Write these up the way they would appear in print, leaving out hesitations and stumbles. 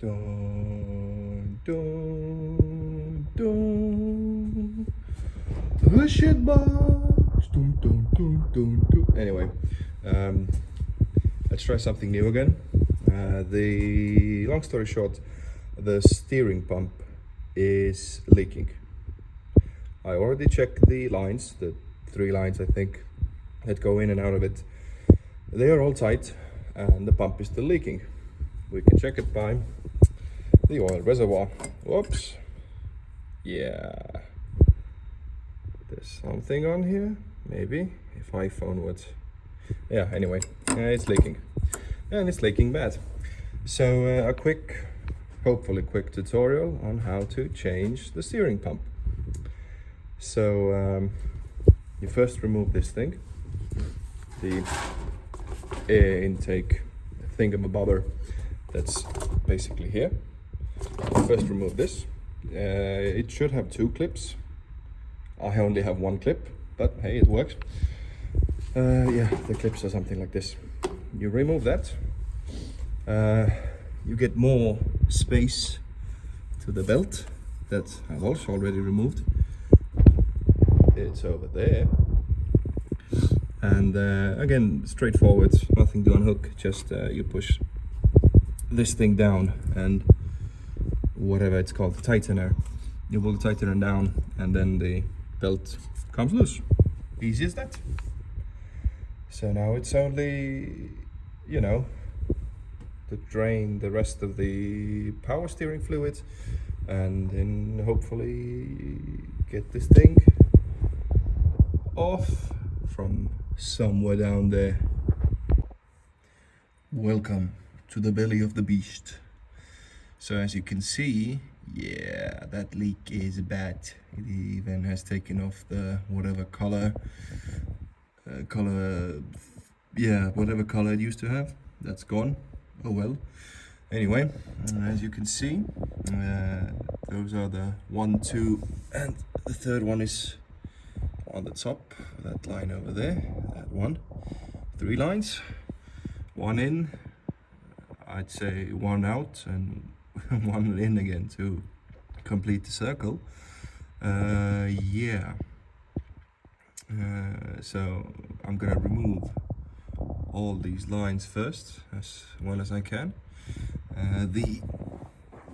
Dun, dun, dun. The shit box. Dun, dun, dun, dun, dun. Anyway, let's try something new again. The long story short, the steering pump is leaking. I already checked the lines, the 3 lines I think that go in and out of it. They are all tight and the pump is still leaking. We can check it by the oil reservoir. Whoops. Yeah. There's something on here, maybe, if iPhone would. Yeah, anyway, it's leaking. And it's leaking bad. So a quick, hopefully quick tutorial on how to change the steering pump. So you first remove this thing, the air intake thingamabobber that's basically here. First remove this. It should have 2 clips. I only have 1 clip, but hey, it works. Yeah, the clips are something like this. You remove that. You get more space to the belt that I've also already removed. It's over there. And again, straightforward, nothing to unhook, just you push this thing down and whatever it's called, the tightener, you pull the tightener down and then the belt comes loose. Easy as that. So now it's only, you know, to drain the rest of the power steering fluid and then hopefully get this thing off from somewhere down there. Welcome to the belly of the beast. So as you can see, yeah, that leak is bad. It even has taken off the whatever color, whatever color it used to have. That's gone. Oh well. Anyway, as you can see, those are the 1, 2, and the third one is on the top. That line over there. That one. 3 lines. 1 in. I'd say 1 out and 1 in again to complete the circle. Yeah. So I'm gonna remove all these lines first as well as I can. The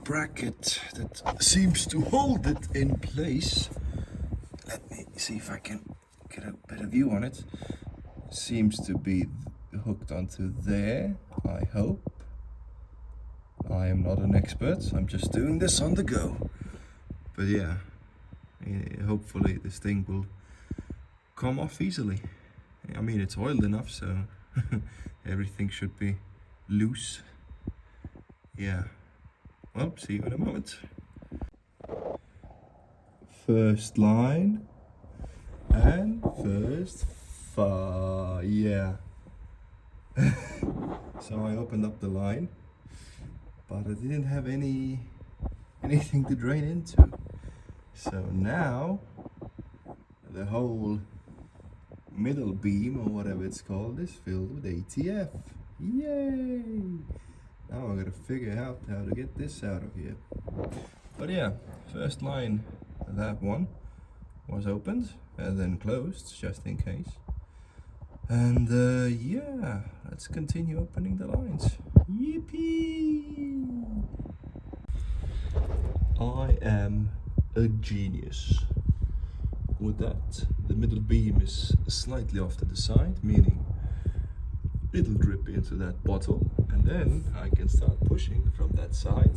bracket that seems to hold it in place, let me see if I can get a better view on it, seems to be hooked onto there, I hope. I am not an expert, I'm just doing this on the go. But yeah, hopefully this thing will come off easily. I mean, it's oiled enough, so everything should be loose. Yeah, well, see you in a moment. First line and first fire, yeah. So I opened up the line, but I didn't have anything to drain into. So now the whole middle beam or whatever it's called is filled with ATF. Yay! Now I gotta figure out how to get this out of here. But yeah, first line, that one was opened and then closed just in case. And yeah, let's continue opening the lines. Yippee! I am a genius. With that, the middle beam is slightly off to the side, meaning it'll drip into that bottle, and then I can start pushing from that side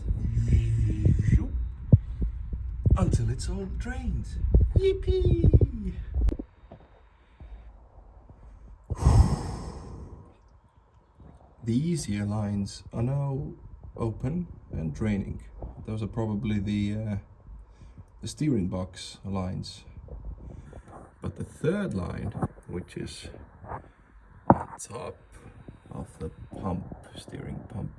until it's all drained. Yippee! The easier lines are now open and draining. Those are probably the steering box lines. But the third line, which is on top of the pump, steering pump,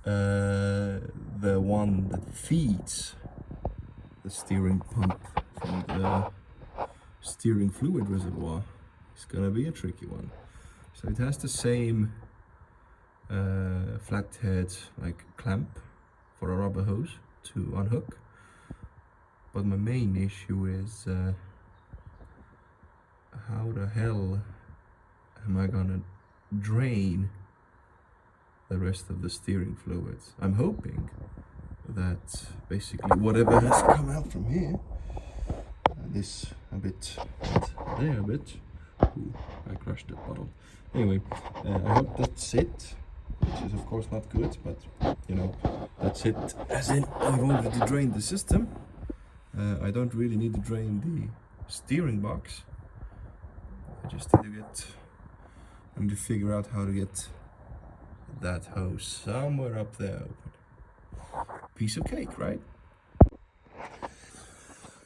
the one that feeds the steering pump from the steering fluid reservoir, is gonna be a tricky one. So it has the same flathead like clamp for a rubber hose to unhook. But my main issue is how the hell am I gonna drain the rest of the steering fluids? I'm hoping that basically whatever has come out from here, this a bit, there a bit. Ooh, I crushed that bottle. Anyway, I hope that's it, which is of course not good, but you know, that's it. As in, I've already drained the system. I don't really need to drain the steering box. I just need to figure out how to get that hose somewhere up there open. Piece of cake, right?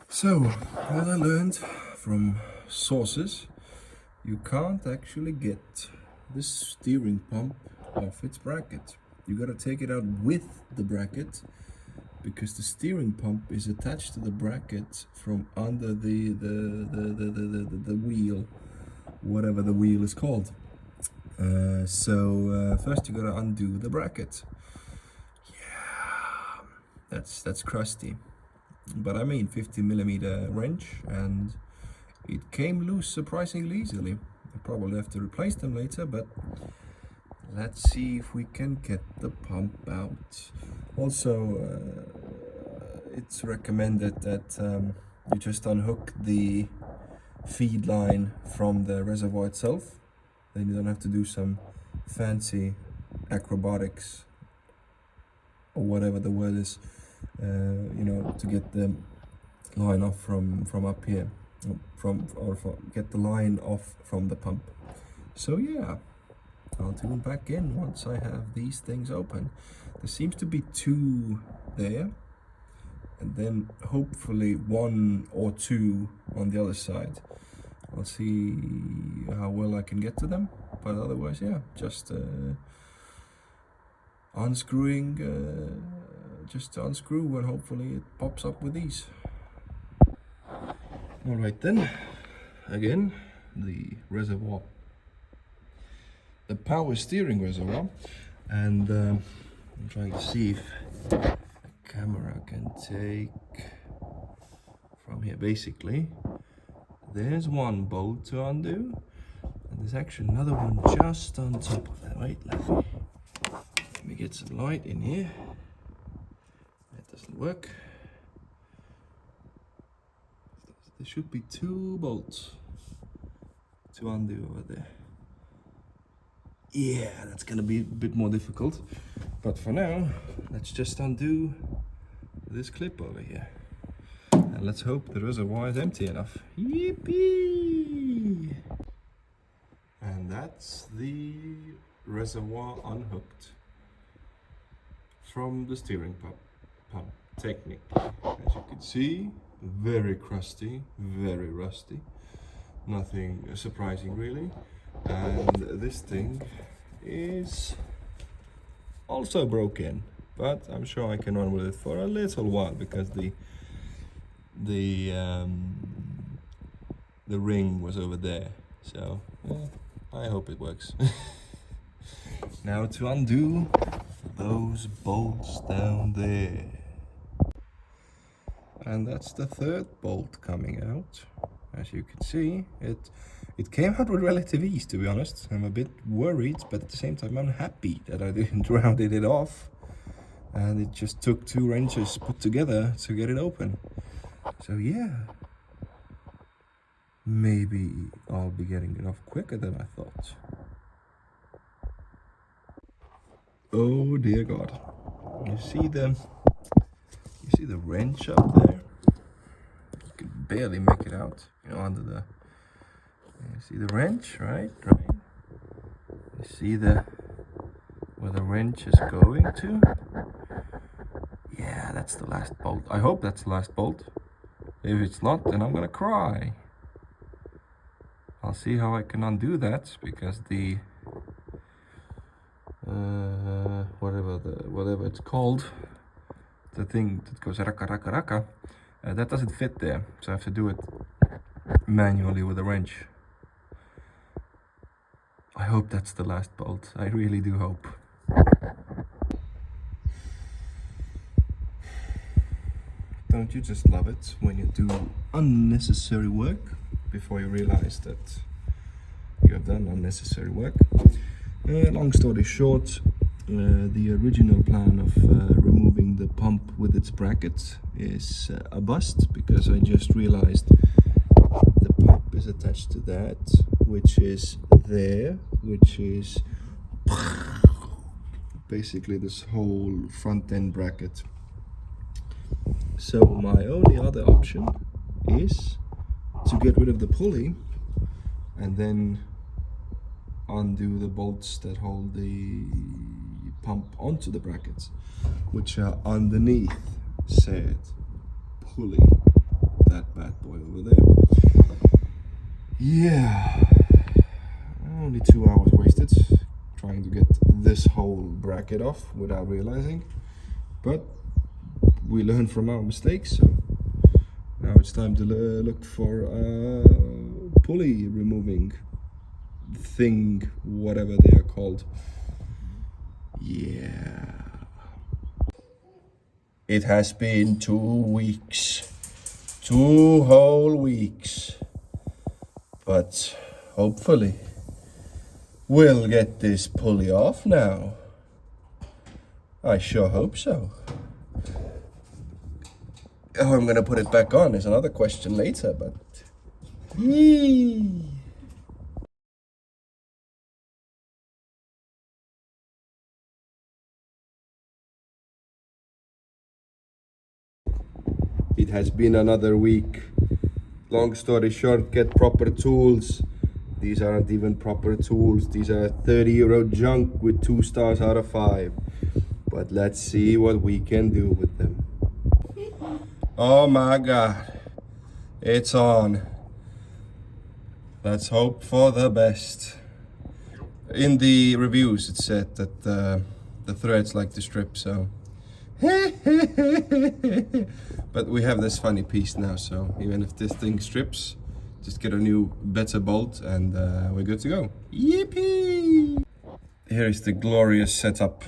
So, what I learned from sources, you can't actually get this steering pump off its bracket. You gotta take it out with the bracket, because the steering pump is attached to the bracket from under the wheel, whatever the wheel is called. So first you gotta undo the bracket. Yeah, that's crusty. But I mean 50mm wrench, and it came loose surprisingly easily. I probably have to replace them later, but let's see if we can get the pump out. Also, it's recommended that you just unhook the feed line from the reservoir itself. Then you don't have to do some fancy acrobatics or whatever the word is, you know, to get the line off from up here, get the line off from the pump. So yeah, I'll tune back in once I have these things open. There seems to be two there, and then hopefully one or two on the other side. I'll see how well I can get to them, but otherwise, yeah, just unscrewing, just to unscrew, and hopefully it pops up with these. All right then, again, the reservoir, the power steering reservoir, and I'm trying to see if the camera can take from here. Basically, there's one bolt to undo, and there's actually another one just on top of that. Wait, let me get some light in here. That doesn't work. There should be two bolts to undo over there. Yeah, that's gonna be a bit more difficult, but for now, let's just undo this clip over here. And let's hope the reservoir is empty enough. Yippee! And that's the reservoir unhooked from the steering pump. Technically, as you can see, very crusty, very rusty. Nothing surprising really. And this thing is also broken, but I'm sure I can run with it for a little while, because the ring was over there, so yeah, I hope it works. Now to undo those bolts down there, and that's the third bolt coming out. As you can see, it came out with relative ease, to be honest. I'm a bit worried, but at the same time I'm happy that I didn't rounded it off, and it just took two wrenches put together to get it open. So yeah, maybe I'll be getting it off quicker than I thought. Oh dear God, you see the wrench up there? You can barely make it out, you know, under the, you see the wrench, right? You see where the wrench is going to? Yeah, that's the last bolt. I hope that's the last bolt. If it's not, then I'm gonna cry. I'll see how I can undo that, because the whatever it's called, the thing that goes raka raka raka, that doesn't fit there, so I have to do it manually with a wrench. I hope that's the last bolt. I really do hope. Don't you just love it when you do unnecessary work before you realize that you have done unnecessary work? Long story short, the original plan of removing the pump with its bracket is a bust, because I just realized the pump is attached to that, which is there, which is basically this whole front end bracket. So my only other option is to get rid of the pulley and then undo the bolts that hold the pump onto the brackets, which are underneath said pulley, that bad boy over there. Yeah, only 2 hours wasted trying to get this whole bracket off without realizing, but we learn from our mistakes, so now it's time to look for a pulley removing thing, whatever they are called. Yeah. It has been 2 weeks. 2 whole weeks. But hopefully we'll get this pulley off now. I sure hope so. How I'm gonna put it back on is another question later, but yee. It has been another week. Long story short, get proper tools. These aren't even proper tools. These are 30-euro junk with 2 stars out of 5. But let's see what we can do with them. Oh my God, it's on. Let's hope for the best. In the reviews it said that the threads like to strip, so but we have this funny piece now, so even if this thing strips, just get a new better bolt and we're good to go. Yippee! Here is the glorious setup.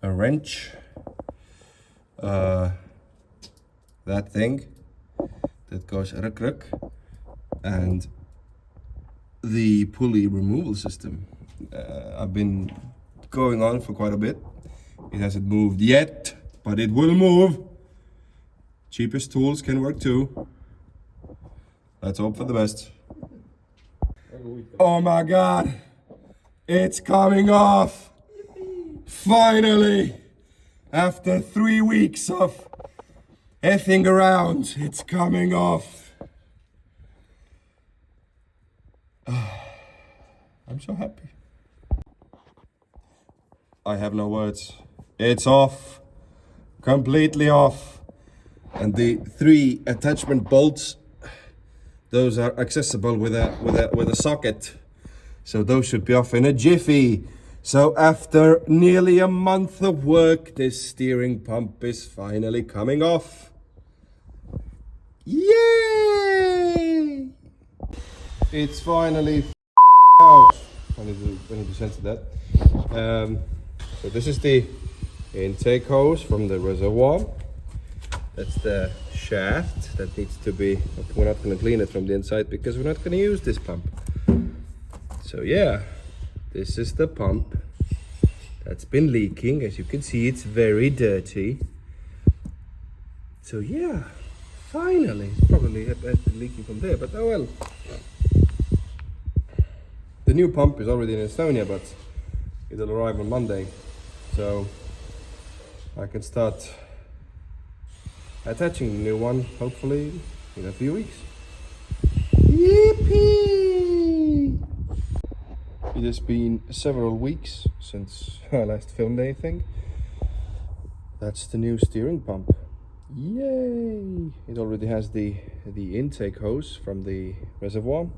A wrench, that thing that goes ruk, and the pulley removal system. I've been going on for quite a bit. It hasn't moved yet, but it will move. Cheapest tools can work too. Let's hope for the best. Oh my God, it's coming off. Finally, after 3 weeks of effing around, it's coming off. I'm so happy. I have no words. It's off, completely off. And the 3 attachment bolts, those are accessible with a socket. So those should be off in a jiffy. So after nearly a month of work, this steering pump is finally coming off. Yay! It's finally out. I need to censor that. So this is the intake hose from the reservoir. That's the shaft that needs to be, we're not going to clean it from the inside because we're not going to use this pump. So yeah, this is the pump that's been leaking. As you can see, it's very dirty. So yeah, finally, it's probably been leaking from there, but oh well. The new pump is already in Estonia, but it'll arrive on Monday. So I can start attaching the new one, hopefully in a few weeks. Yippee! It has been several weeks since I last filmed anything. That's the new steering pump. Yay! It already has the intake hose from the reservoir,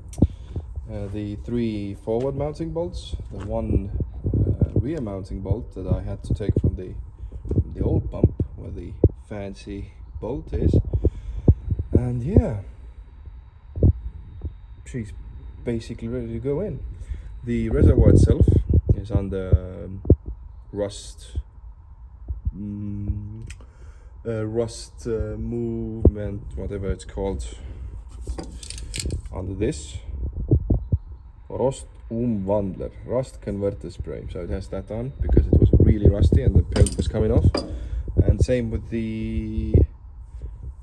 the 3 forward mounting bolts, the 1 rear mounting bolt that I had to take from the old pump where the fancy bolt is, and yeah, she's basically ready to go in. The reservoir itself is is under rust movement, whatever it's called, under this rust converter spray. So it has that on because it was really rusty and the paint was coming off. And same with the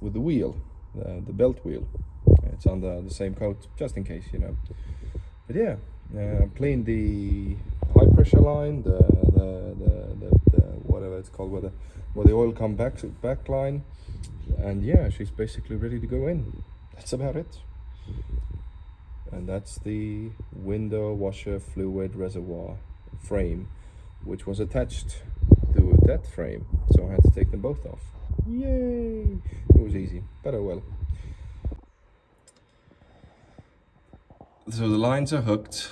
wheel, the belt wheel. It's under the same coat, just in case, you know. But yeah, cleaned the high pressure line, the whatever it's called, where the oil come back line, and yeah, she's basically ready to go in. That's about it. And that's the window washer fluid reservoir frame, which was attached to that frame, so I had to take them both off. Yay! It was easy, but oh well. So the lines are hooked,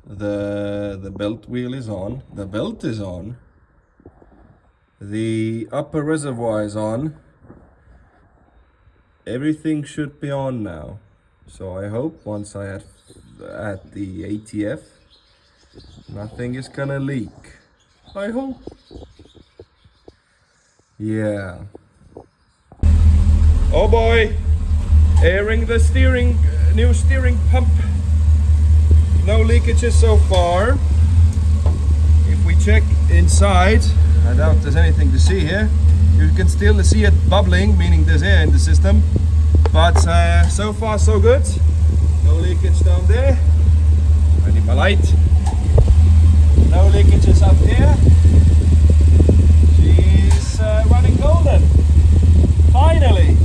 the belt wheel is on, the belt is on, the upper reservoir is on. Everything should be on now. So I hope once I add the ATF, nothing is gonna leak. I hope. Yeah. Oh boy, airing the new steering pump. No leakages so far. If we check inside, I doubt there's anything to see here. You can still see it bubbling, meaning there's air in the system. But so far so good. No leakage down there. I need my light. No leakages up here. She's running golden. Finally.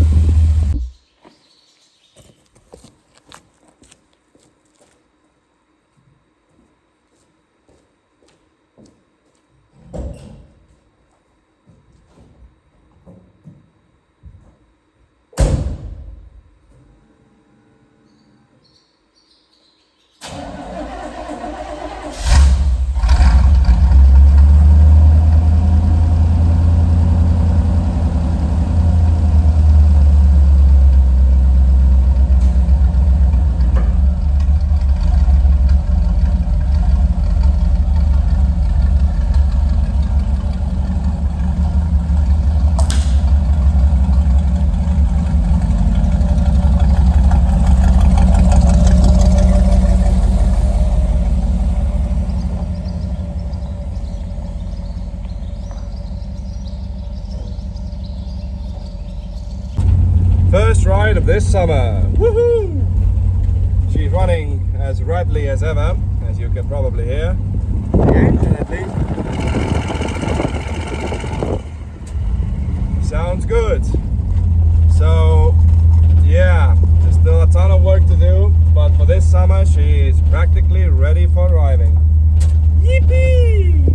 First ride of this summer. Woohoo! She's running as rattly as ever, as you can probably hear. The engine at least sounds good. So yeah, there's still a ton of work to do, but for this summer she is practically ready for driving. Yippee!